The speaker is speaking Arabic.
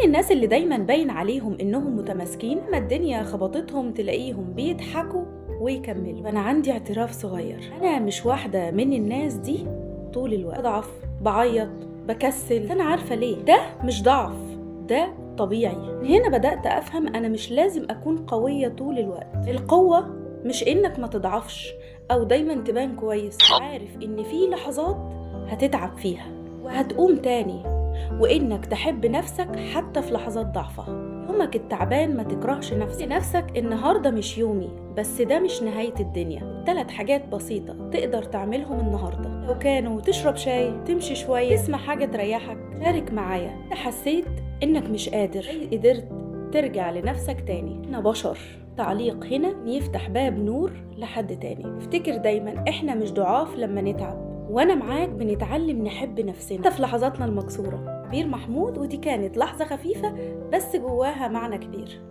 الناس اللي دايما باين عليهم انهم متماسكين، لما الدنيا خبطتهم تلاقيهم بيضحكوا ويكملوا. انا عندي اعتراف صغير، انا مش واحدة من الناس دي طول الوقت بضعف، بعيط، بكسل. انا عارفة ليه، ده مش ضعف، ده طبيعي. هنا بدأت افهم انا مش لازم اكون قوية طول الوقت. القوة مش انك ما تضعفش او دايما تبان كويس، عارف ان في لحظات هتتعب فيها وهتقوم تاني، وإنك تحب نفسك حتى في لحظات ضعفها. يومك التعبان ما تكرهش نفسك النهاردة مش يومي، بس ده مش نهاية الدنيا. 3 حاجات بسيطة تقدر تعملهم النهاردة، لو كانوا تشرب شاي، تمشي شوية، تسمع حاجة تريحك، شارك معايا. حسيت إنك مش قادر، قدرت ترجع لنفسك تاني. احنا بشر، تعليق هنا يفتح باب نور لحد تاني. افتكر دايما احنا مش ضعاف لما نتعب، وانا معاك بنتعلم نحب نفسنا حتى في لحظاتنا المكسورة. عبير محمود، ودي كانت لحظة خفيفة بس جواها معنى كبير.